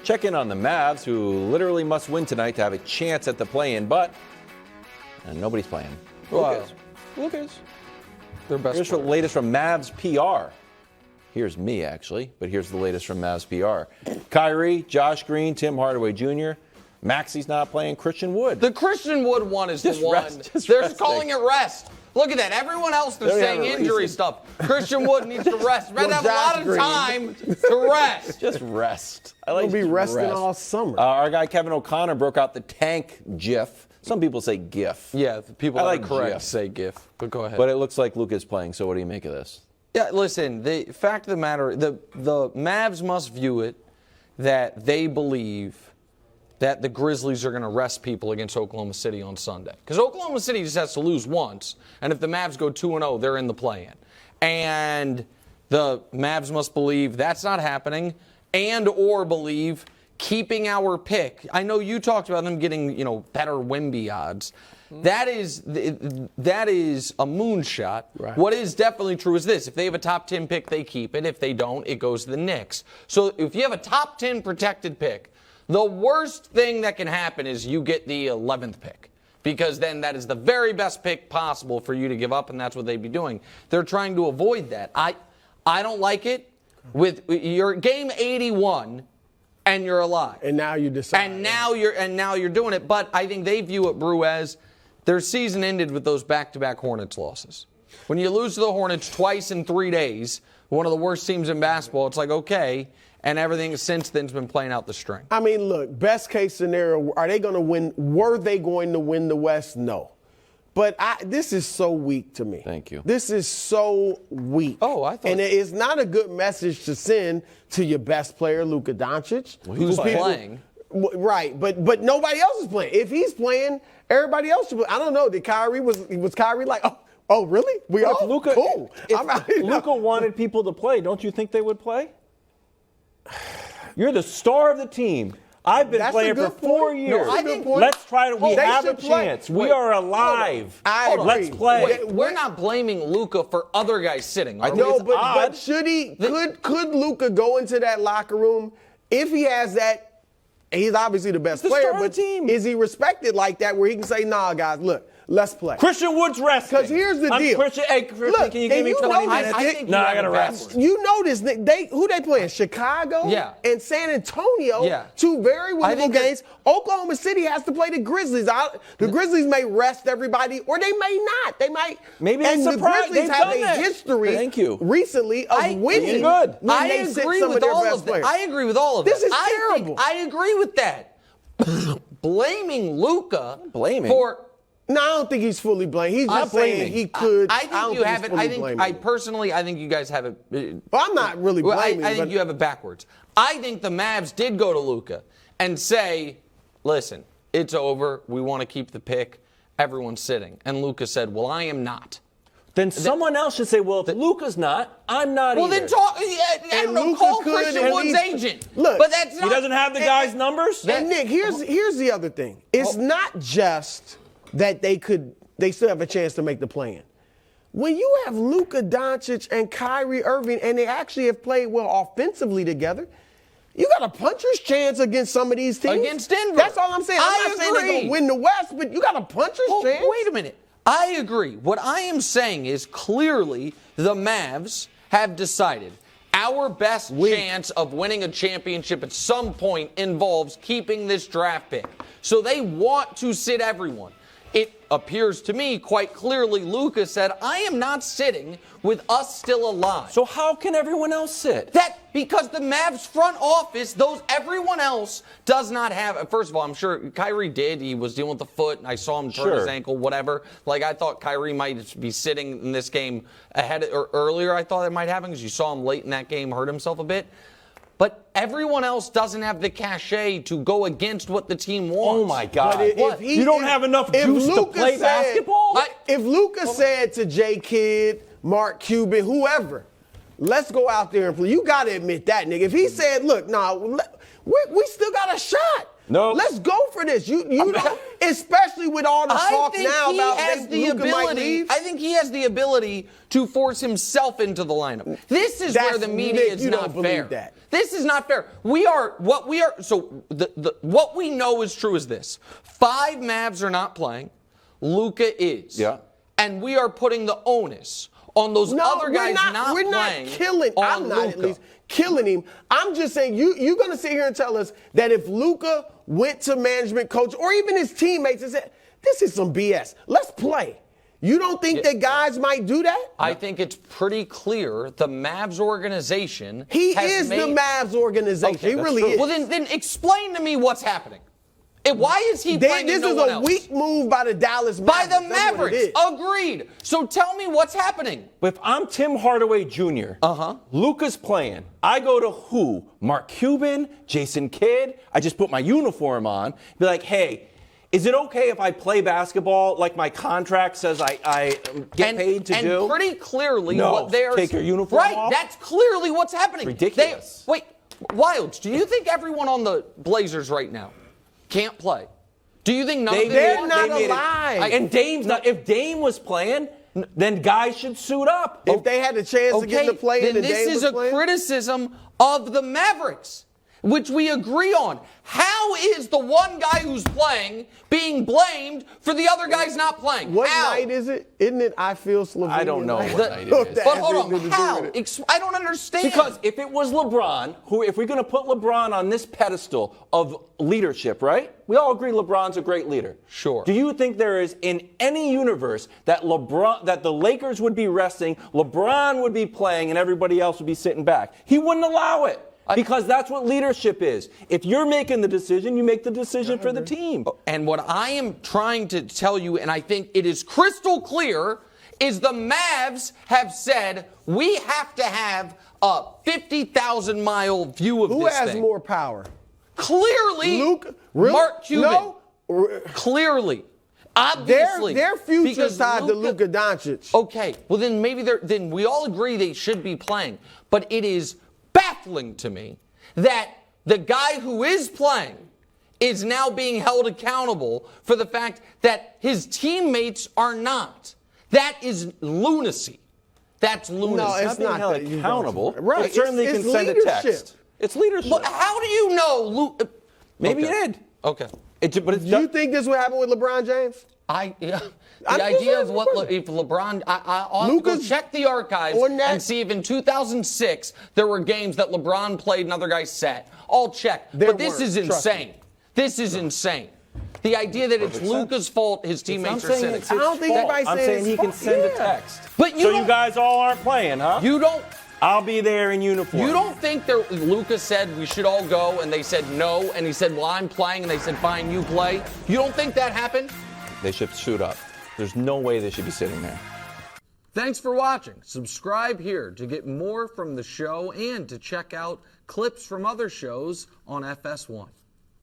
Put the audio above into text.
Check in on the Mavs, who literally must win tonight to have a chance at the play-in, but nobody's playing. Luka is. Their best Here's the latest from Mavs PR. Here's me, actually, but here's the latest from Mavs PR. Kyrie, Josh Green, Tim Hardaway Jr., Maxi's not playing, Christian Wood. The Christian Wood one is Just the one. rest, just They're resting. calling it rest. Look at that. Everyone else, they're saying injury stuff. Christian Wood needs to rest. Red have a lot of time to rest. Just rest. I like He'll be resting all summer. Our guy Kevin O'Connor broke out the tank GIF. Some people say GIF. Yeah, the people I that like are correct GIF. say GIF. But go ahead. But it looks like Luka's playing, so what do you make of this? Yeah, listen, the fact of the matter, the Mavs must view it that they believe that the Grizzlies are going to rest people against Oklahoma City on Sunday. Because Oklahoma City just has to lose once, and if the Mavs go 2-0, they're in the play-in. And the Mavs must believe that's not happening, and or believe keeping our pick. I know you talked about them getting, better Wemby odds. That is a moonshot. Right. What is definitely true is this. If they have a top 10 pick, they keep it. If they don't, it goes to the Knicks. So if you have a top 10 protected pick, the worst thing that can happen is you get the 11th pick, because then that is the very best pick possible for you to give up, and that's what they'd be doing. They're trying to avoid that. I don't like it. With your game 81, and you're alive. And now you decide. And now you're doing it. But I think they view it, Brew, as their season ended with those back-to-back Hornets losses. When you lose to the Hornets twice in 3 days, one of the worst teams in basketball, it's like, okay. And everything since then's been playing out the string. I mean, look, best case scenario, are they going to win? Were they going to win the West? No. But this is so weak to me. Thank you. This is so weak. Oh, I thought. And it is not a good message to send to your best player, Luka Dončić. Well, who's playing. Right, but nobody else is playing. If he's playing, everybody else should play. I don't know. Was Kyrie like, oh, really? We all Luka, cool. If Luka wanted people to play, don't you think they would play? You're the star of the team. I've been That's playing a for good 4 point. years. No, I think- Let's try to. We They have a should play. chance. Wait, we are alive. I agree. Let's play. Wait, we're not blaming Luka for other guys sitting. Are we? No, it's but odd. should he? Could Luka go into that locker room if he has that? He's obviously the best He's the player, star of but the team. is he respected like that where he can say, "Nah, guys, look, let's play"? Christian Wood's resting. Because here's the deal. Christian, Look, can you give and me you 20 know minutes? I think no, you I have got to it rest. backwards. You know this. Who they playing? Chicago Yeah. and San Antonio. Yeah. Two very winnable think games. Oklahoma City has to play the Grizzlies. The Grizzlies may rest everybody, or they may not. They might. Maybe and they the surprise- Grizzlies they've have done a that. history Thank you. recently of winning good. when I they sit agree some of with their all best of that. players. I agree with all of This that. is terrible. I agree with that. Blaming Luka Blaming? for. No, I don't think he's fully blamed. He's just saying blaming. he could. I think don't you have he's it. fully I think blaming him. I think you guys have it. Well, I'm not really Well, blaming. I think but you have it backwards. I think the Mavs did go to Luka and say, "Listen, it's over. We want to keep the pick. Everyone's sitting." And Luka said, "Well, I am not." Then someone else should say, well, if Luka's not, I'm not Well, either. then talk. I don't And know. Luka Call could Christian at Wood's least- agent. Look, but that's not. He doesn't have the guy's numbers? And Nick, here's the other thing. It's not just that they still have a chance to make the play-in. When you have Luka Dončić and Kyrie Irving, and they actually have played well offensively together, you got a puncher's chance against some of these teams. Against Denver. That's all I'm saying. I'm not saying they're agree. going to win the West, but you got a puncher's chance. Wait a minute. I agree. What I am saying is clearly the Mavs have decided our best chance of winning a championship at some point involves keeping this draft pick. So they want to sit everyone. It appears to me quite clearly Luka said, I am not sitting with us still alive. So how can everyone else sit? Because the Mavs front office, everyone else does not have. First of all, I'm sure Kyrie did. He was dealing with the foot. I saw him turn his ankle, whatever. Like, I thought Kyrie might be sitting in this game ahead or earlier. I thought it might happen because you saw him late in that game hurt himself a bit. But everyone else doesn't have the cachet to go against what the team wants. Oh, my God. But You don't have enough juice to play basketball? If Luka said to J. Kidd, Mark Cuban, whoever, let's go out there and play. You got to admit that, nigga. If he said, look, we still got a shot. No. Let's go for this. You don't, especially with all the talk now about Luka might leave. I think he has the ability to force himself into the lineup. This is where the media is you not don't believe fair. that. This is not fair. What we know is true is this. 5 Mavs are not playing. Luka is. Yeah. And we are putting the onus on those other guys not we're playing. Not killing. On I'm not Luka. at least killing him. I'm just saying you're going to sit here and tell us that if Luka went to management coach or even his teammates and said, this is some BS. Let's play. You don't think that guys might do that? I think it's pretty clear the Mavs organization He has is made, the Mavs organization. Okay, he that's really true. is. Well, then explain to me what's happening. And why is he playing This and no is one a else? weak move by the Dallas Mavericks. By the That's what it Mavericks. is. Agreed. So tell me what's happening. But if I'm Tim Hardaway Jr., Luka's playing, I go to who? Mark Cuban, Jason Kidd. I just put my uniform on. Be like, hey, is it okay if I play basketball like my contract says I get paid to do? And pretty clearly No, what they're... take your uniform right, off? that's clearly what's happening. Ridiculous. Wait, Wildes, do you think everyone on the Blazers right now can't play? Do you think none of them They're want not to? alive. And Dame's not. If Dame was playing, then guys should suit up. If they had the chance to get to play, then and this Dame is was a playing, criticism of the Mavericks, which we agree on. How is the one guy who's playing being blamed for the other guys not playing? What How? night is it? Isn't it I Feel Slovenian? I don't know night? what night it is. But hold Nothing to on, do how? with it. I don't understand. Because if it was LeBron, if we're going to put LeBron on this pedestal of leadership, right? We all agree LeBron's a great leader. Sure. Do you think there is in any universe that that the Lakers would be resting, LeBron would be playing, and everybody else would be sitting back? He wouldn't allow it. Because that's what leadership is. If you're making the decision, you make the decision for the team. And what I am trying to tell you, and I think it is crystal clear, is the Mavs have said we have to have a 50,000-mile view of Who this has thing. more power? Clearly, Luke? Really? Mark Cuban. No. Clearly. Obviously. Their future's because tied to Luka Dončić. Okay, well then maybe then we all agree they should be playing. But it is baffling to me that the guy who is playing is now being held accountable for the fact that his teammates are not. That is lunacy. That's lunacy. No, it's being not held that you accountable. don't- Right. But certainly It's can send leadership. a text. It's leadership. But how do you know? Maybe Okay. he did. Okay. But it's Do you think this would happen with LeBron James? The I'm idea just of what asking. if LeBron, I'll have to go Luka's check the archives on that- and see if in 2006 there were games that LeBron played and other guys sat. I'll check. There But this weren't, is trust insane. This is insane. The idea that it's Luka's fault his teammates are sitting. I don't think anybody's I'm saying saying it's he can fault. send a Yeah. text. But you so don't- you guys all aren't playing, huh? You don't. I'll be there in uniform. You don't think that Luka said we should all go and they said no and he said, well, I'm playing and they said, fine, you play? You don't think that happened? They should suit up. There's no way they should be sitting there. Thanks for watching. Subscribe here to get more from the show and to check out clips from other shows on FS1.